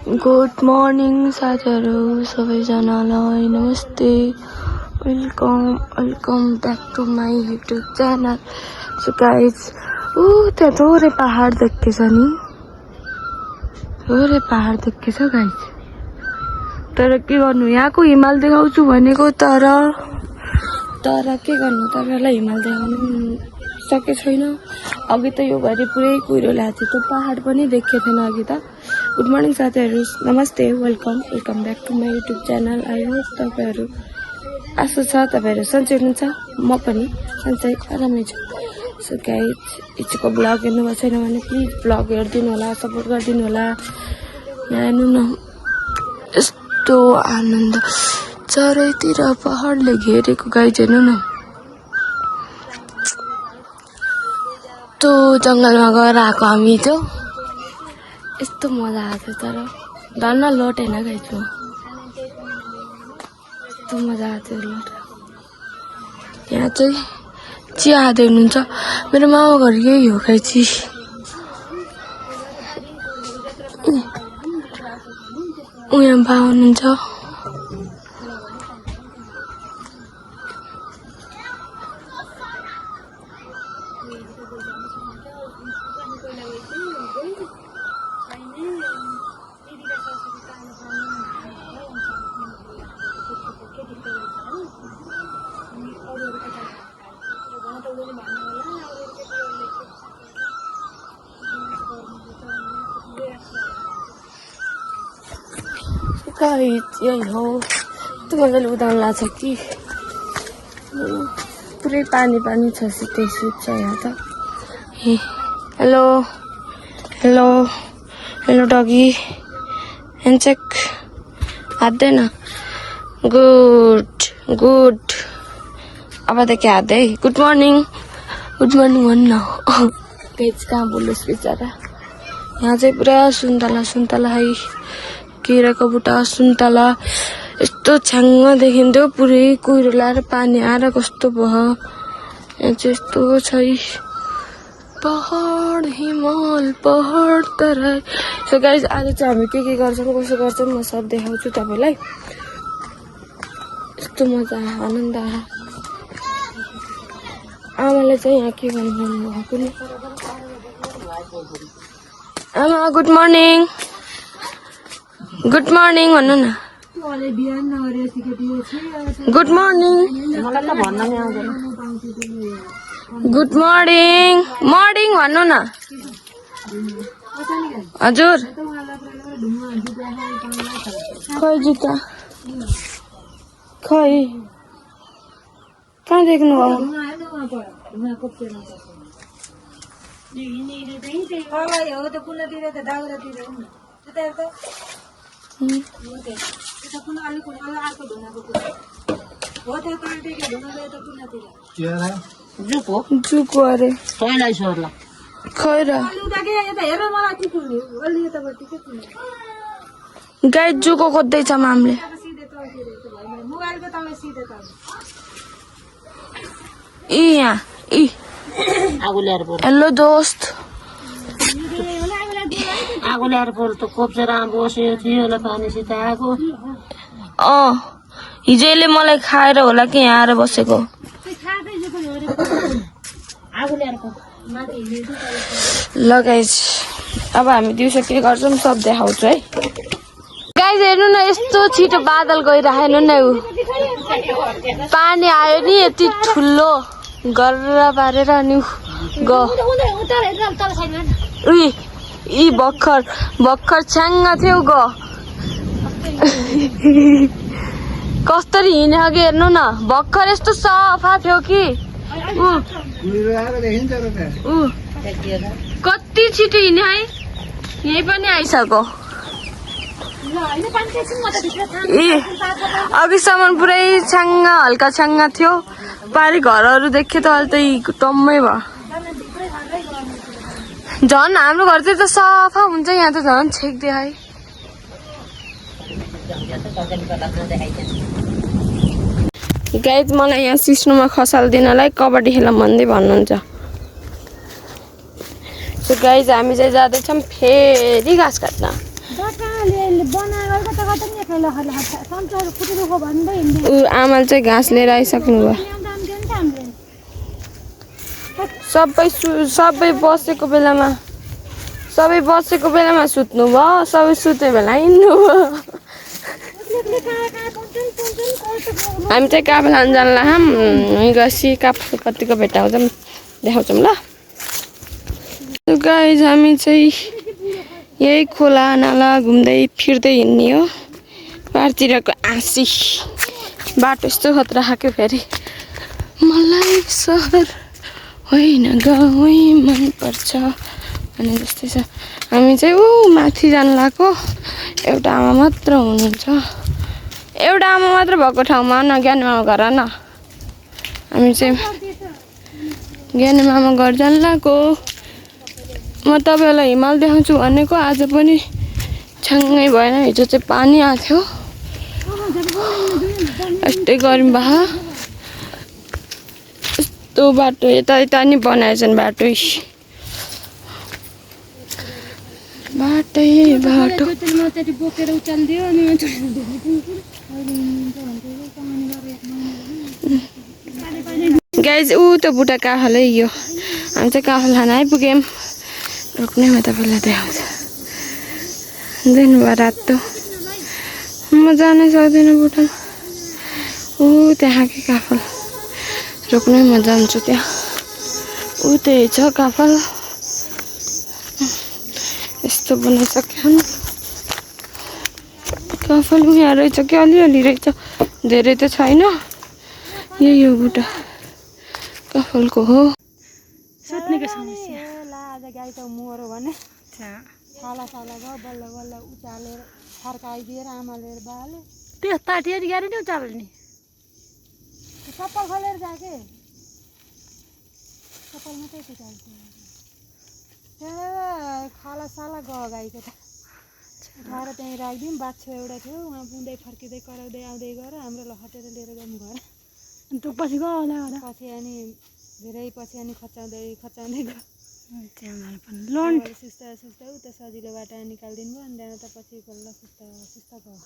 Good morning साथीहरू सबैजनालाई नमस्ते welcome back to my YouTube channel. So guys त्यहाँ थोरै पहाड देख्दैछ नि, थोरै पहाड देख्दैछ गाइज। तर के गर्नु, यहाँको हिमाल देखाउँछु भनेको तर के गर्नु, तपाईँलाई हिमाल देखाउनु सके छैन। अघि त यो घरि पुरै कुहिरो ल्याएको थियो, त्यो पहाड पनि देखेको थिएन अघि त। गुड मर्निङ साथीहरू, नमस्ते welcome back to my YouTube channel. I hope तपाईँहरू आशा छ तपाईँहरू सन्चै हुनुहुन्छ, म पनि सन्चै आरामै छु। सो गाइज, हिजोको ब्लग हेर्नुभएको छैन भने प्लिज ब्लग हेरिदिनु होला, सपोर्ट गरिदिनु होला। यहाँ हेर्नु न, यस्तो आनन्द चारैतिर पहाडले घेरेको गाइज, हेर्नु न। त्यो जङ्गलमा गएर आएको हामी त्यो यस्तो मजा आएको थियो, तर धन्न लटेन गाइज म, यस्तो मजा आएको थियो लट। यहाँ चाहिँ चिया खाँदै हुनुहुन्छ, मेरो मामा घर यही हो गाइज। उहाँ बा हुनुहुन्छ, यही हो। यस्तो मजाले उदाउनु लाग्छ कि पुरै पानी छ, सिधै सुत्छ यहाँ त। Hello hello hello doggy, handshake हात्दैन। गुड अबदेखि हात्दै। गुड मर्निङ भन्नु न। गाइज कहाँ बोलोस् बिचरा। यहाँ चाहिँ पुरा सुन्तला है, केराको बुट्टा सुन्तला यस्तो छ्याङ्ग देखिन्थ्यो, पुरै कुहिरो लाएर पानी आएर कस्तो भयो। यहाँ चाहिँ यस्तो छ पहाड हिमाल पहाड तराई। सो गाइज, आज चाहिँ हामी के गर्छौँ कसो गर्छौँ म सब देखाउँछु तपाईँलाई। यस्तो मजा आयो, आनन्द आयो। आमाले चाहिँ यहाँ के गर्नु भएको नि। आमा गुड मर्निङ भन्नु न। गुड मर्निङ भन्नु न। हजुर खै जुत्ता खै कहाँ देख्नु भयो? जुको अरे खै र गाई जुको खोज्दैछ मामले। हेलो दोस्त, आगो ल्याएर बोल त कोप्चेर बसेको थियो होला पानीसित आगो। हिजोले मलाई खाएर होला कि यहाँ आएर बसेको। ल गाइज, अब हामी दिउँसो के गर्छौँ सब देखाउँछु है। गाइज हेर्नु न, यस्तो छिटो बादल गइरहेन न। पानी आयो नि यति ठुलो गरेर पारेर नि यी भर्खर छ्याङ्ग थियो कस्तरी हिँड्यो कि हेर्नु न। भर्खर यस्तो सफा थियो कि कति छिटो हिँड्यो है। यही पनि आइसक्यो। अघिसम्म पुरै छ्याङ्ग हल्का छ्याङ्ग थियो, पारि घरहरू देख्यो त अहिले त टम्मै भयो। झन् हाम्रो घर चाहिँ त सफा हुन्छ, यहाँ त झन् छेक्दै है। गाइज मलाई यहाँ सिस्नोमा खसाल्दिनलाई कबड्डी खेलौँ भन्दै भन्नुहुन्छ। सो गाइज हामी चाहिँ जाँदैछौँ फेरि घाँस काट्न। आमाले चाहिँ घाँस लिएर आइसक्नु भयो सबै बसेको बेलामा सुत्नु भयो सबै सुते बेला हिँड्नु भयो हामी चाहिँ काफल खान जान्ला गसी काफल कतिको भेटाउँछौँ देखाउँछौँ ल गाइज हामी चाहिँ यही खोला नाला घुम्दै फिर्दै हिँड्ने हो पारतिरको आँसी बाटो यस्तो खतरा खाएको फेरि मलाई सहर होइन गाउँ मनपर्छ भने जस्तै छ हामी चाहिँ माथि जानु लागेको एउटा आमा मात्र हुनुहुन्छ एउटा आमा मात्र भएको ठाउँमा न ज्ञान मामा घर न हामी चाहिँ ज्ञान मामा घर जानु लागेको म तपाईँलाई हिमाल देखाउँछु भनेको आज पनि छ्याङ्गै भएन हिजो चाहिँ पानी आएको थियो यस्तै गर्मी भए यस्तो बाटो यता नि बनाएछन् बाटो गाइज त बुढा काफलै यो हामी चाहिँ काफल खान आइपुग्यौँ रोक्नेमा तपाईँलाई देखाउँछ दिनभर रातो म जानै सक्दिनँ बुटन त्यहाँ कि काफल रोक्नै म जान्छु त्यहाँ त्यही छ काफल यस्तो बनाइसक्यो काफल यहाँ रहेछ कि अलिअलि रहेछ धेरै त छैन यही हो बुटा काफलको हो सुत्नेको समस्या आज गाई त मरो भने छाला गयो बल्ल बल्ल उचालेर फर्काइदिएर आमाले बाले त्यो ताटिएर गाडी नै उचाल्ने चप्पल खोलेर जा के चप्पल मात्रै उचाल्छ त्यहाँ खाला साला गयो गाईको त उठाएर त्यहीँ राखिदिउँ बाछो एउटा थियो उहाँ बुँदै फर्किँदै कराउँदै आउँदै गएर हाम्रो लखटेर लिएर जाउँ घर अनि त्यो पछि गयो होला पछि अनि धेरै पछि अनि खचाउँदै गयो लोन सुस्ता उता सजिलो बाटो निकालिदिनु भयो अनि त्यहाँ त पछि बल्ल सुस्ता भयो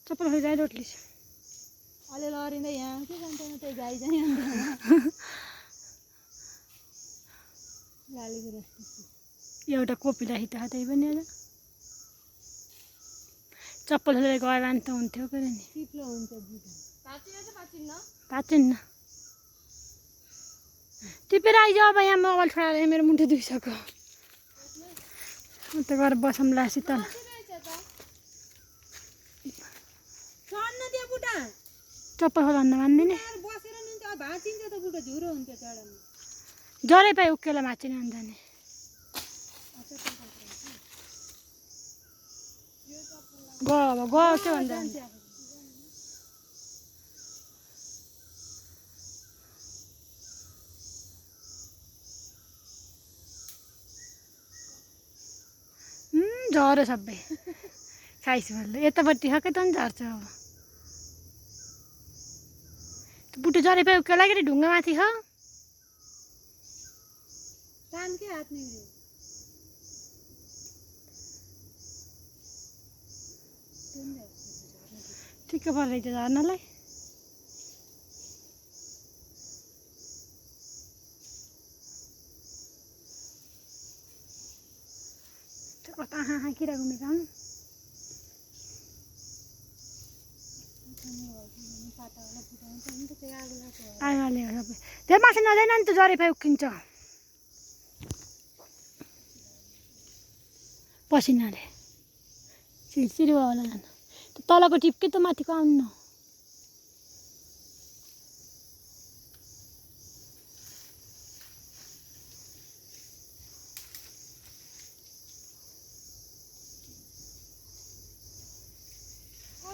चप्पल जा रोटली अलि लरिँदै यहाँ आउँथ्यो जान्दैन त्यही गाई चाहिँ लालीको एउटा कोपी राखी त त्यही पनि आज चप्पल खोलेर गयो भने त हुन्थ्यो के नि चिप्लो हुन्छ पाचिन्न टिपेर आइज अब यहाँ मोबाइल छोडाएर मेरो मुन्टो दुइसक्यो अन्त गएर बसौँला शीतल चप्पल खोल्न मान्दिने जरै पाइ उक्केला माचिने अन्त नि गयो के भन्छ झऱ्यो सबै खाइस भल्ले यतापट्टि खकै त नि झर्छ अब त्यो बुट्टो जरे पाइ उक्केला के ढुङ्गा माथि छ ठिक्क पर्दैछ झर्नलाई कता किरा घुमेका हुन् आइहाल्यो सबै त्यो मासु नजाइन नि त जरे पाइ उक्किन्छ पसिनाले सिरसिर भयो होला जान त्यो तलको टिप्के त माथिको आउनु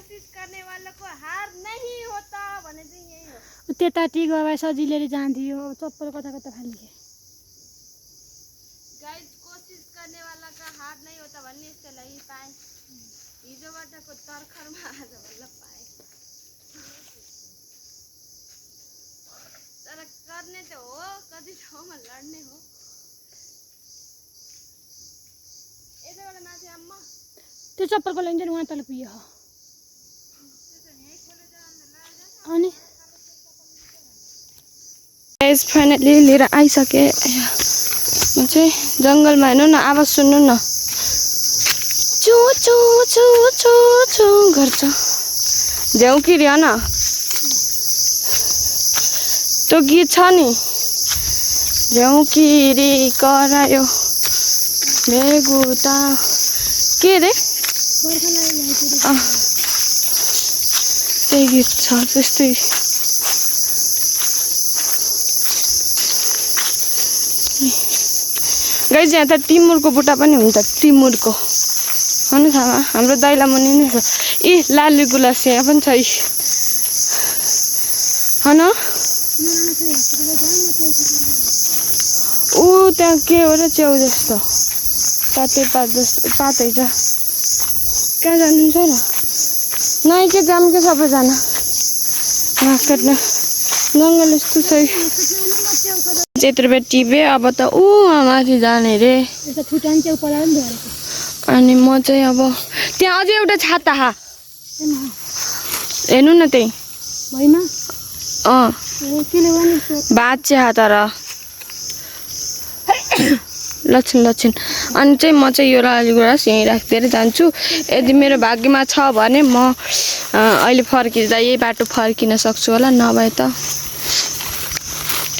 कोशिश करने वाला को हार नहीं होता भने चाहिँ यही हो त्यता टी गए सजिलै जान्थ्यो चप्पल कता फालिए गाइस कोशिश करने वाला का हार नहीं होता भन्ने यसलाई पाए हिजोबाटको तर्खरमा आज बल्ल पाए तर गर्ने त हो कति ठाउँमा लड्ने हो यता त्यो चप्पलको लाइन चाहिँ उहाँ तल पुग्यो हो अनि गाइस फाइनली लिएर आइसके म चाहिँ जङ्गलमा हेर्नु न आवाज सुन्नु न चो चो चो चो चो गर्छ झ्याउ किरी न त्यो गीत छ नि झ्याउ किरी करायो मेगुता के रे त्यही गीत छ त्यस्तै गाइस यहाँ त टिमुरको बुट्टा पनि हुन्छ टिमुरको हो नि थाहा हाम्रो दैला मुनि नै छ ए लाली गुलास यहाँ पनि छ हो न ऊ त्यहाँ के हो र च्याउ जस्तो पातै पात जस्तो पातै छ कहाँ जानुहुन्छ र नै के जाम के सबैजना घाँस काट्न जङ्गल यस्तो छ यत्रो बेर टिपे अब त ऊ माथि जाने रे अनि म चाहिँ अब त्यहाँ अझै एउटा छाता हेर्नु न त्यही भात चाहिँ तर लक्षण अनि चाहिँ म चाहिँ यो लाली गुराँस यहीँ राखिदिएर जान्छु यदि मेरो भाग्यमा छ भने म अहिले फर्किँदा यही बाटो फर्किन सक्छु होला नभए त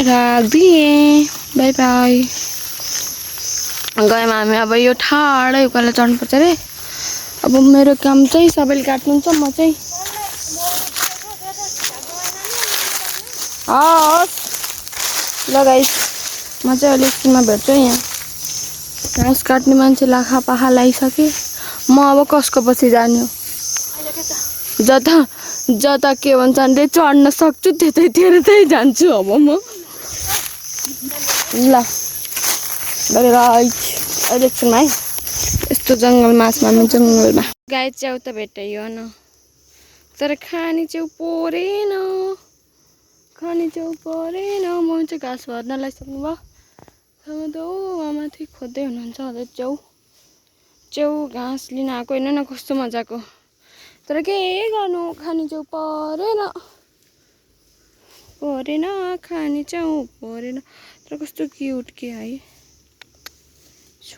राखिदिएँ बाई बाई गएमा हामी अब यो ठाडै उकालो चढ्नुपर्छ अरे अब मेरो काम चाहिँ सबैले काट्नुहुन्छ म चाहिँ हस् ल गाइस म चाहिँ अलिक एकछिनमा भेट्छु यहाँ घाँस काट्ने मान्छे लाखा पाखा लगाइसकेँ म अब कसको पछि जाने हो जता के भन्छ भने चढ्न सक्छु त्यतैतिर त्यही जान्छु अब म ल अहिले एकछिनमा है यस्तो जङ्गलमा हामी जङ्गलमा गाई च्याउ त भेटाइयो न तर खाने च्याउ परेन म चाहिँ घाँस भर्न लगाइसक्नु भयो खाना त ऊ माथि खोज्दै हुनुहुन्छ होला च्याउ घाँस लिन आएको होइन न कस्तो मजाको तर के गर्नु खाने च्याउ परेन खाने च्याउ परेन तर कस्तो क्युट के है सु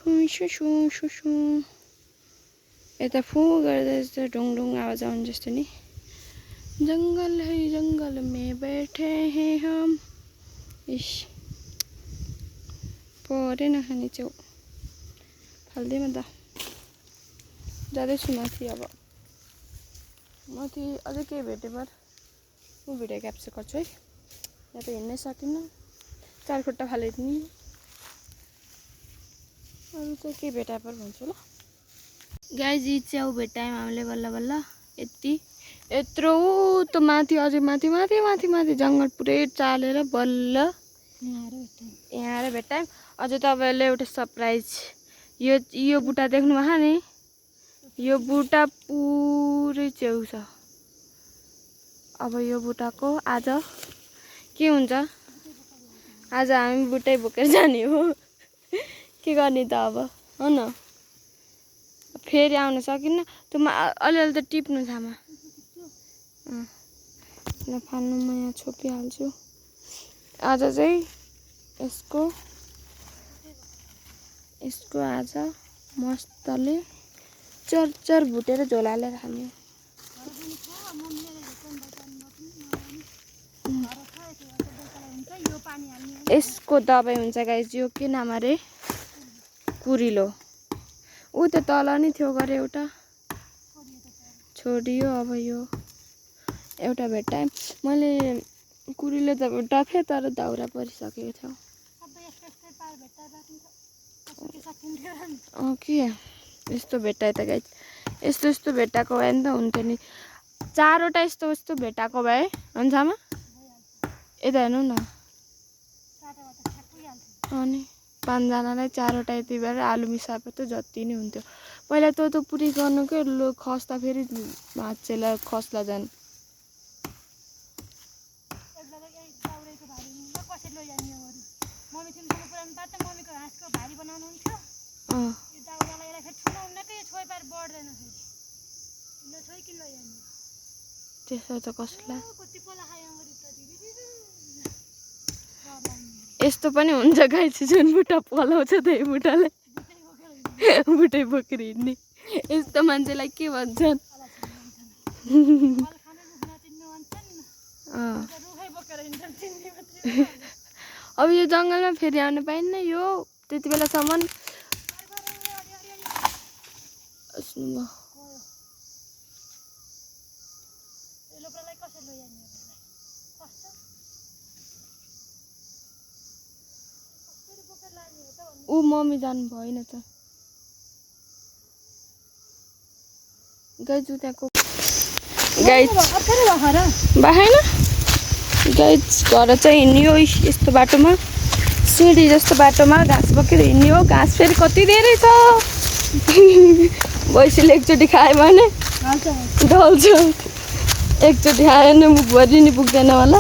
यता फु गर्दा यस्तो ढुङढुङ आवाज आउने जस्तो नि जङ्गल है जङ्गल में बैठे हैं हम इस परेन खाने च्याउ फाल्दैमा त जाँदैछु माथि अब माथि अझै केही भेटे पर म भिडियो क्याप्चर गर्छु है यहाँ त हिँड्नै सकिनँ 4 खुट्टा फालिदिने अरू चाहिँ के भेटाए पर भन्छु ल गाइस यी च्याउ भेटायौँ हामीले बल्ल बल्ल यत्रो त माथि अझै माथि जङ्गल पुरै चालेर बल्ल यहाँ आएर भेटायौँ अझै तपाईँहरूले एउटा सरप्राइज यो बुट्टा देख्नु भएको नि यो बुट्टा पुरै च्याउ छ अब यो बुट्टाको आज के हुन्छ आज हामी बुट्टै बोकेर जाने हो के गर्ने त अब हो न फेरि आउन सकिन्न त्यो अलिअलि त टिप्नु थामा ल फाल्नु म यहाँ छोपिहाल्छु आज चाहिँ यसको आज मस्तले चरचर भुटेर झोल हालेर खाने यसको दबाई हुन्छ गाइस यो के नाम अरे कुरिलो ऊ त तल नै थियो गरे एउटा छोडियो अब यो एउटा भेटाएँ मैले कुरिलो त भेटाएको तर दाउरा परिसकेको थियो के यस्तो भेटाए त गाइस यस्तो भेटाएको भए नि त हुन्थ्यो नि 4वटा यस्तो भेटाएको भए हुन्छ आमा यता हेर्नु न अनि 5जनालाई 4वटा यति भएर आलु मिसाएको त जति नै हुन्थ्यो पहिला त पुरी गर्नु के खस्दा फेरि भाँचेला खस्ला जान एकै छोइ पार बढ्दैन फेरि ल छोइ कि लैजानु त्यसो त कसलाई कति पोला खायो अमृत त दिदी यस्तो पनि हुन्छ गाइस जुन बुटा पलाउँछ त्यही बुटाले बुटै बोकेर हिँड्ने यस्तो मान्छेलाई के भन्छन् अब यो जङ्गलमा फेरि आउनु पाइन्न यो त्यति बेलासम्म ऊ मम्मी जानु भएन त गाइस त्यहाँको गाइस बाहेन गाइस घर चाहिँ हिँड्यो यस्तो बाटोमा सिँढी जस्तो बाटोमा घाँस बोकेर हिँड्यो घाँस फेरि कति धेरै छ भैँसीले एकचोटि खायो भने ढल्छ एकचोटि खायो भने मुखभरि नि पुग्दैन होला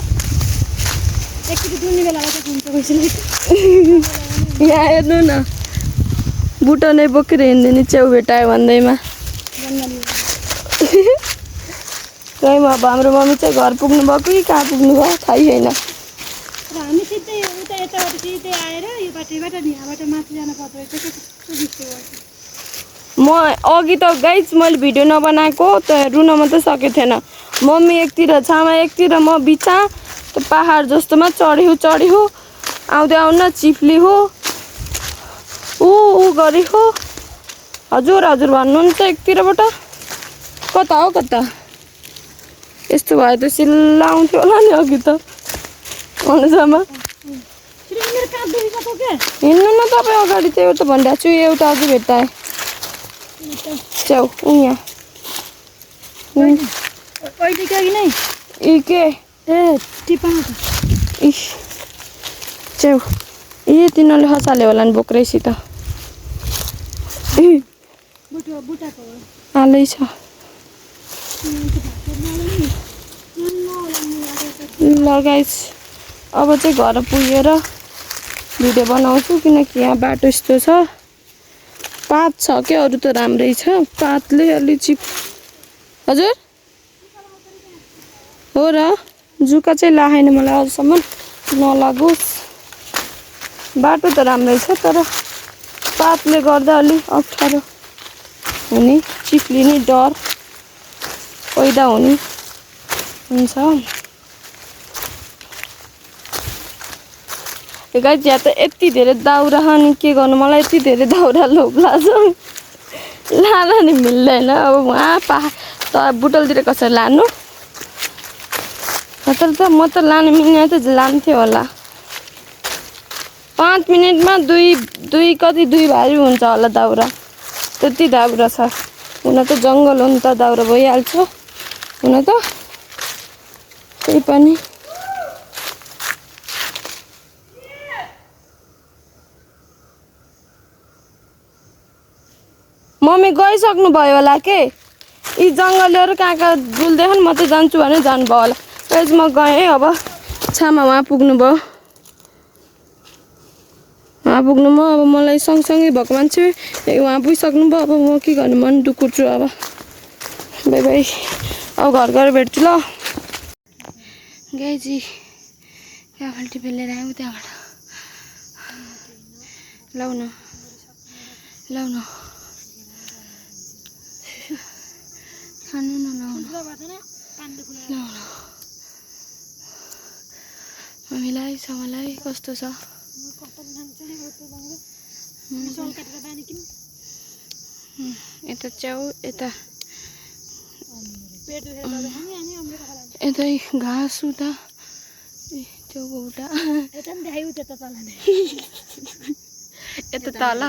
यहाँ हेर्नु न बुटो नै बोकेर हिँड्दैन च्याउ भेटायो भन्दैमा खै अब हाम्रो मम्मी चाहिँ घर पुग्नु भयो कि कहाँ पुग्नु भयो थाहै छैन हामी सिधै उता यताबाट सिधै आएर यो बाटोबाट नि यहाँबाट माथि जान पर्छ म अघि त गाइस मैले भिडियो नबनाएको त रुन मात्रै सकेको थिएन मम्मी एकतिर छामा एकतिर म बिचा त्यो पहाड जस्तोमा चढ्यो आउँदै आउन चिप्ली हो ऊ गरी हो हजुर हजुर भन्नुहुन्छ एकतिरबाट कता हो कता यस्तो भयो त सिल्ला आउँथ्यो होला नि अघि त अनुसामा हिँड्नु न तपाईँ अगाडि त एउटा भनिरहेको छु एउटा अझै भेट्टाएँ च्याउ यहाँ ए के इस च्याउ ए तिनीहरूले खसाले होला नि बोक्रेसी त हालै छ ल गाइस अब चाहिँ घर पुगेर भिडियो बनाउँछु किनकि यहाँ बाटो यस्तो छ पात छ क्या अरू त राम्रै छ पातले अलि चिप हजुर हो र जुका चाहिँ लागेन मलाई अझसम्म नलागोस् बाटो त राम्रै छ तर पातले गर्दा अलि अप्ठ्यारो हुने चिप्लिने डर पैदा हुने हुन्छ गाइस यहाँ त यति धेरै दाउरा अनि के गर्नु मलाई यति धेरै दाउरा लोभ लाग्छ लान नि मिल्दैन अब उहाँ त बुटलतिर कसरी लानु त म त लानु मिल्ने त लान्थेँ होला 5 मिनटमा दुई भारी हुन्छ होला दाउरा त्यति दाउरा छ हुन त जङ्गल हो नि त दाउरा भइहाल्छ हुन त त्यही पनि मम्मी गइसक्नु भयो होला के यी जङ्गलहरू कहाँ डुल्दैछन् म त जान्छु भने जानुभयो होला गाइस म गएँ अब छामा उहाँ पुग्नुभयो उहाँ पुग्नुभयो अब मलाई सँगसँगै भएको मान्छे उहाँ पुगिसक्नुभयो अब म के गर्नु मन दुखुर्छु अब बाई बाई अब घर गएर भेट्छु ल गाइजी क्या फाल्टी पेलेर आयो त्यहाँबाट लौ न खानु न मम्मीलाई समालाई कस्तो छ यता च्याउ यता घाँस उता च्याउको उता यता तल